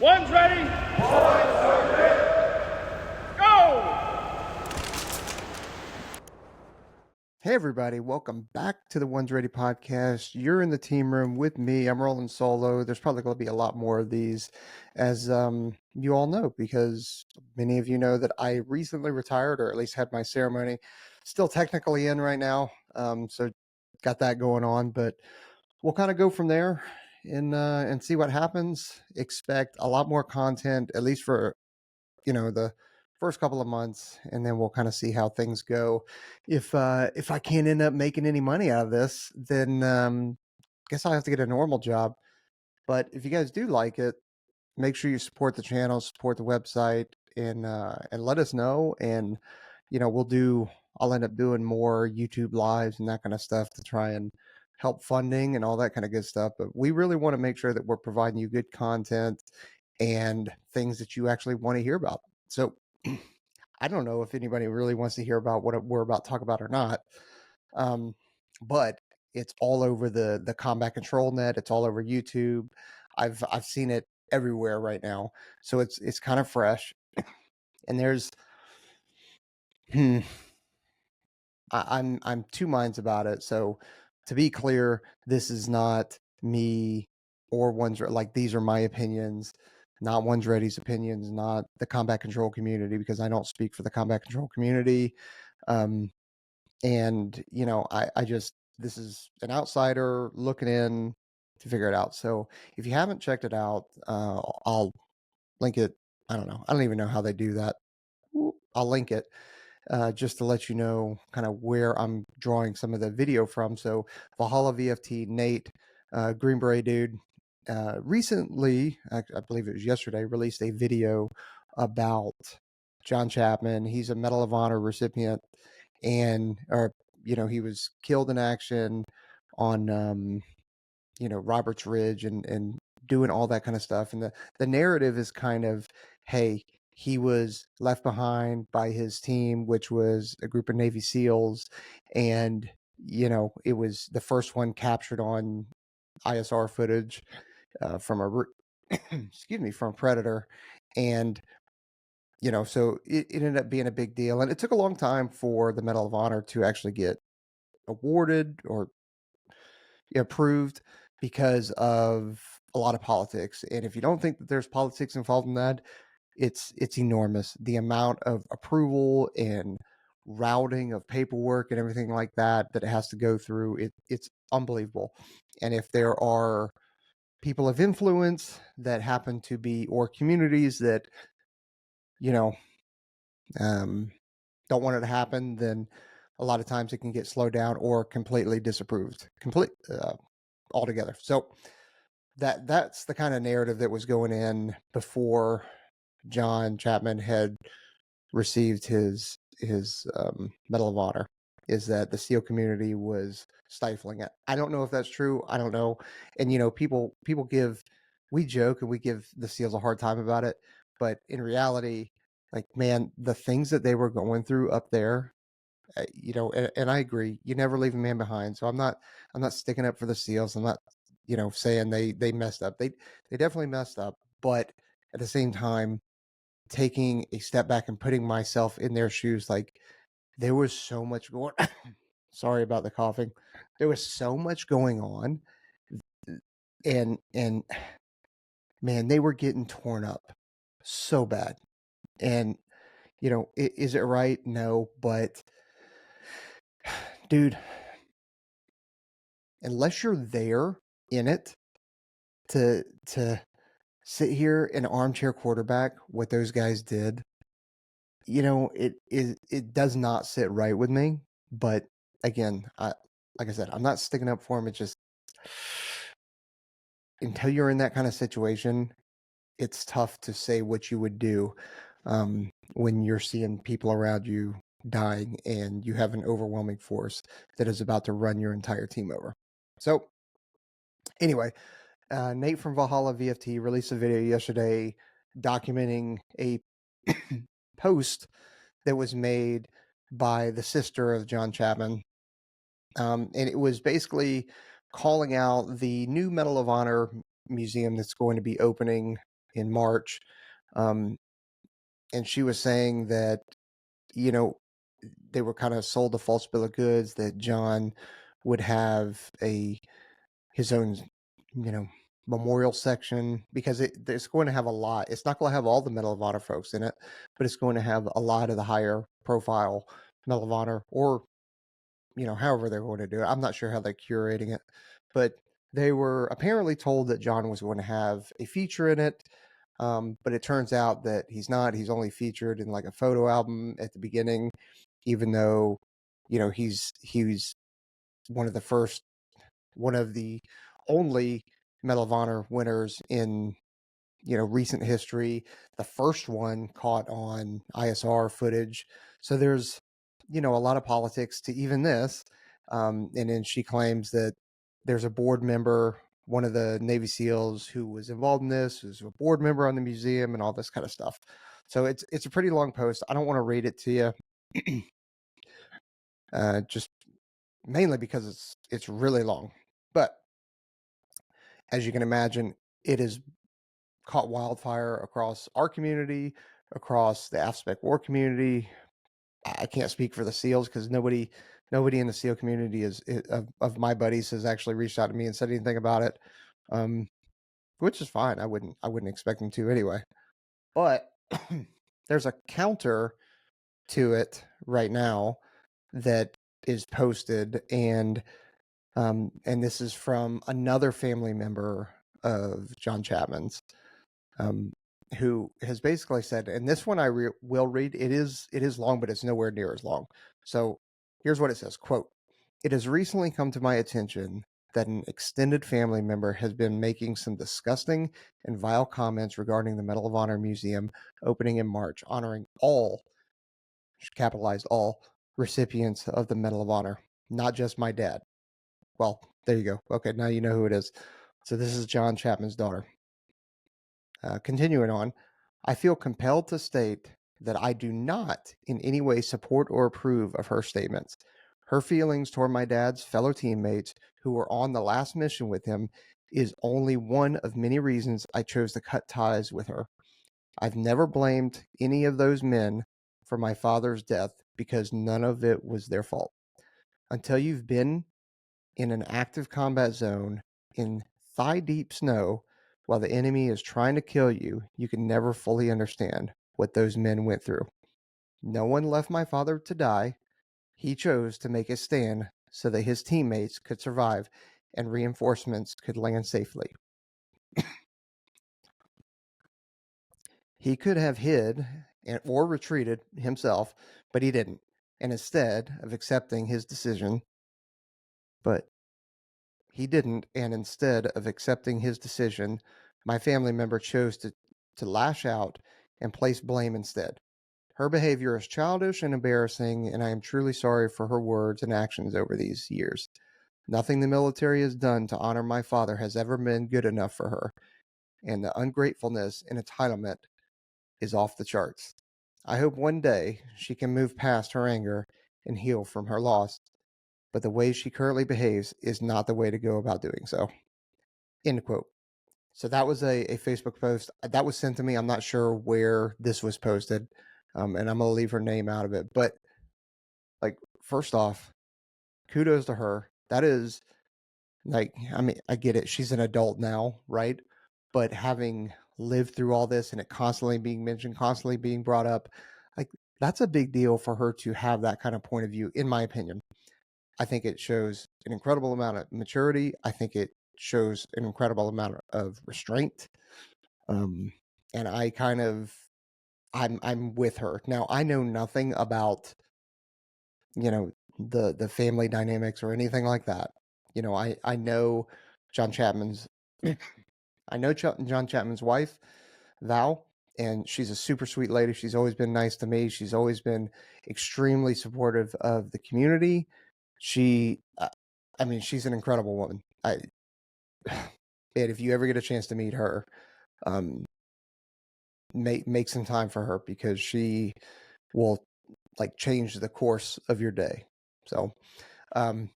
One's ready. Go! Hey everybody, welcome back to the ONESREADY podcast. You're in the team room with me. I'm rolling solo. There's probably going to be a lot more of these, as you all know, because many of you know that I recently retired, or at least had my ceremony. Still technically in right now, so got that going on. But we'll kind of go from there and see what happens. Expect a lot more content, at least for the first couple of months, and then we'll kind of see how things go. If I can't end up making any money out of this, then guess I'll have to get a normal job. But if you guys do like it, make sure you support the channel, support the website, and let us know. And I'll end up doing more YouTube lives and that kind of stuff to try and help funding and all that kind of good stuff. But we really want to make sure that we're providing you good content and things that you actually want to hear about. So I don't know if anybody really wants to hear about what we're about to talk about or not. But it's all over the combat control net. It's all over YouTube. I've seen it everywhere right now. So it's kind of fresh. And there's I'm two minds about it. So to be clear, this is not me or one's like these are my opinions, not ONESREADY's opinions, not the combat control community, because I don't speak for the combat control community. And I just, this is an outsider looking in to figure it out. So if you haven't checked it out, I'll link it. I don't know. I don't even know how they do that. I'll link it just to let you know kind of where I'm drawing some of the video from. So Valhalla VFT, Nate, Green Beret dude, recently, I believe it was yesterday, released a video about John Chapman. He's a Medal of Honor recipient, and he was killed in action on Roberts Ridge and doing all that kind of stuff. And the narrative is kind of, hey, he was left behind by his team, which was a group of Navy SEALs, and it was the first one captured on ISR footage from excuse me, from a Predator. And so it ended up being a big deal, and it took a long time for the Medal of Honor to actually get awarded or approved because of a lot of politics. And if you don't think that there's politics involved in that, it's enormous. The amount of approval and routing of paperwork and everything like that it has to go through, it's unbelievable. And if there are people of influence that happen to be, or communities that don't want it to happen, then a lot of times it can get slowed down or completely disapproved altogether. So that's the kind of narrative that was going in before John Chapman had received his Medal of Honor, is that the SEAL community was stifling it. I don't know if that's true. I don't know. And people we joke and we give the SEALs a hard time about it, but in reality, like, man, the things that they were going through up there, and I agree, you never leave a man behind. So I'm not sticking up for the SEALs. I'm not saying they messed up. They definitely messed up, but at the same time, taking a step back and putting myself in their shoes, like, there was so much going sorry about the coughing. There was so much going on, and man, they were getting torn up so bad. And is it right? No, but dude, unless you're there in it to sit here and armchair quarterback what those guys did, it does not sit right with me. But again, like I said, I'm not sticking up for them. It's just, until you're in that kind of situation, it's tough to say what you would do when you're seeing people around you dying and you have an overwhelming force that is about to run your entire team over. So anyway, Nate from Valhalla VFT released a video yesterday documenting a post that was made by the sister of John Chapman. And it was basically calling out the new Medal of Honor museum that's going to be opening in March. Um, and she was saying that, you know, they were kind of sold a false bill of goods that John would have his own, you know, memorial section, because it's going to have a lot. It's not going to have all the Medal of Honor folks in it, but it's going to have a lot of the higher profile Medal of Honor, or, you know, however they're going to do it. I'm not sure how they're curating it, but they were apparently told that John was going to have a feature in it. But it turns out that he's not. He's only featured in like a photo album at the beginning, even though, you know, he's one of the first, one of the only Medal of Honor winners in, you know, recent history. The first one caught on ISR footage. So there's, you know, a lot of politics to even this. And then she claims that there's a board member, one of the Navy SEALs who was involved in this, who's a board member on the museum and all this kind of stuff. So it's a pretty long post. I don't want to read it to you, just mainly because it's really long. But as you can imagine, it has caught wildfire across our community, across the AFSPEC war community. I can't speak for the SEALs because nobody in the SEAL community of my buddies has actually reached out to me and said anything about it, um, which is fine. I wouldn't expect them to anyway. But there's a counter to it right now that is posted, and this is from another family member of John Chapman's, um, who has basically said, and this one I will read. It is long, but it's nowhere near as long. So here's what it says: "Quote: It has recently come to my attention that an extended family member has been making some disgusting and vile comments regarding the Medal of Honor Museum opening in March, honoring all, capitalized all, recipients of the Medal of Honor, not just my dad." Well, there you go. Okay, now you know who it is. So this is John Chapman's daughter. Continuing on, I feel compelled to state that I do not in any way support or approve of her statements. Her feelings toward my dad's fellow teammates who were on the last mission with him is only one of many reasons I chose to cut ties with her. I've never blamed any of those men for my father's death because none of it was their fault. Until you've been in an active combat zone in thigh-deep snow while the enemy is trying to kill you, you can never fully understand what those men went through. No one left my father to die. He chose to make a stand so that his teammates could survive and reinforcements could land safely. He could have hid or retreated himself, but he didn't. And instead of accepting his decision, but he didn't, and instead of accepting his decision, my family member chose to lash out and place blame instead. Her behavior is childish and embarrassing, and I am truly sorry for her words and actions over these years. Nothing the military has done to honor my father has ever been good enough for her, and the ungratefulness and entitlement is off the charts. I hope one day she can move past her anger and heal from her loss, but the way she currently behaves is not the way to go about doing so. End quote. So that was a Facebook post that was sent to me. I'm not sure where this was posted, and I'm gonna leave her name out of it. But like, first off, kudos to her. That is, like, I mean, I get it. She's an adult now, right? But having lived through all this and it constantly being mentioned, constantly being brought up, like, that's a big deal for her to have that kind of point of view, in my opinion. I think it shows an incredible amount of maturity. I think it shows an incredible amount of restraint. Um, and I kind of, I'm with her. Now, I know nothing about, you know, the family dynamics or anything like that. You know, I know John Chapman's I know John Chapman's wife, Val, and she's a super sweet lady. She's always been nice to me. She's always been extremely supportive of the community. She, I mean, she's an incredible woman. And if you ever get a chance to meet her, um, make some time for her, because she will like change the course of your day. So, um,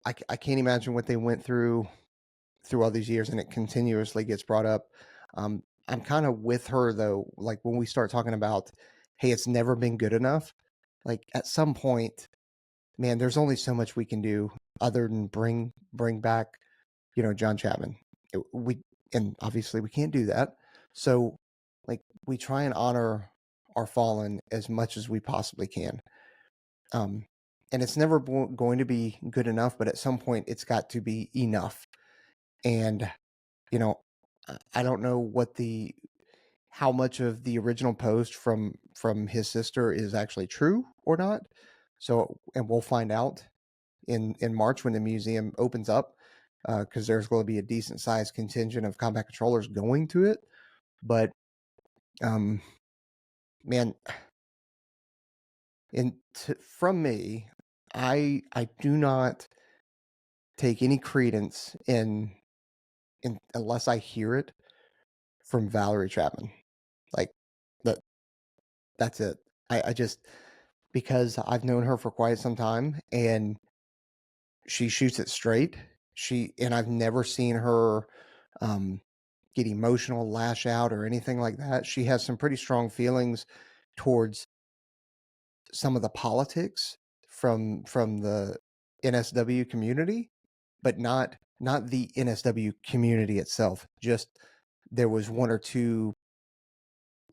I can't imagine what they went through all these years, and it continuously gets brought up. I'm kind of with her though. Like when we start talking about, hey, it's never been good enough. Like at some point, man, there's only so much we can do other than bring back, John Chapman. We and obviously we can't do that. So like we try and honor our fallen as much as we possibly can. Um, and it's never going to be good enough, but at some point it's got to be enough. And you know, I don't know how much of the original post from his sister is actually true or not. So, and we'll find out in March when the museum opens up, because there's going to be a decent sized contingent of combat controllers going to it. But um, man, from me, I do not take any credence in unless I hear it from Valerie Chapman. Like that that's it. I just, because I've known her for quite some time and she shoots it straight. And I've never seen her um, get emotional, lash out, or anything like that. She has some pretty strong feelings towards some of the politics from the NSW community, but not the NSW community itself. Just there was one or two,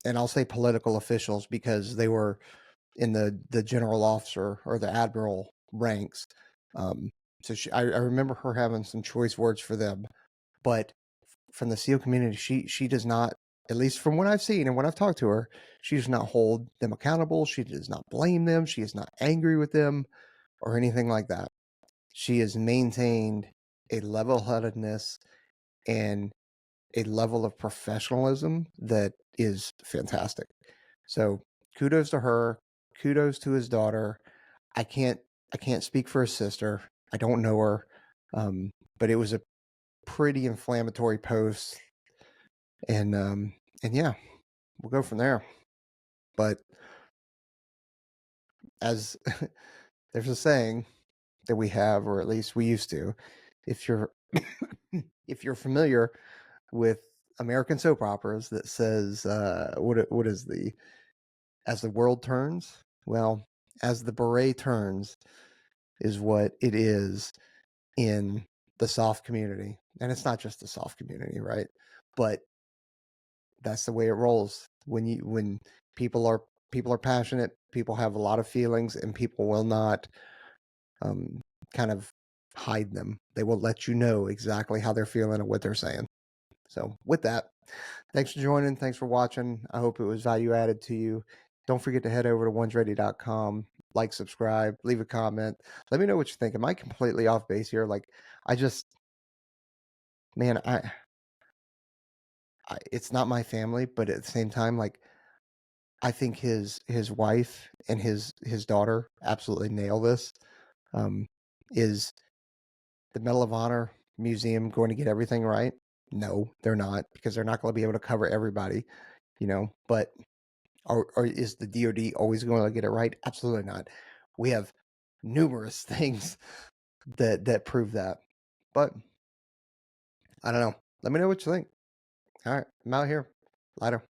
and I'll say political officials because they were in the general officer or the admiral ranks. Um, so I remember her having some choice words for them, but from the SEAL community, she does not, at least from what I've seen and when I've talked to her, she does not hold them accountable. She does not blame them. She is not angry with them or anything like that. She has maintained a level-headedness and a level of professionalism that is fantastic. So kudos to her. Kudos to his daughter. I can't I can't speak for his sister. I don't know her. But it was a pretty inflammatory post, and yeah, we'll go from there. But as there's a saying that we have, or at least we used to, if you're if you're familiar with American soap operas, that says what is the as the world turns, well, as the beret turns is what it is in the soft community. And it's not just the soft community, right? But that's the way it rolls. When people are passionate, people have a lot of feelings, and people will not um, kind of hide them. They will let you know exactly how they're feeling and what they're saying. So with that, thanks for joining. Thanks for watching. I hope it was value added to you. Don't forget to head over to onesready.com, like, subscribe, leave a comment. Let me know what you think. Am I completely off base here? Like, I just, man, it's not my family, but at the same time, like, I think his wife and his daughter absolutely nail this. Um, is the Medal of Honor Museum going to get everything right? No, they're not, because they're not going to be able to cover everybody, But or is the DoD always going to get it right? Absolutely not. We have numerous things that prove that. But I don't know. Let me know what you think. All right, I'm out here. Later.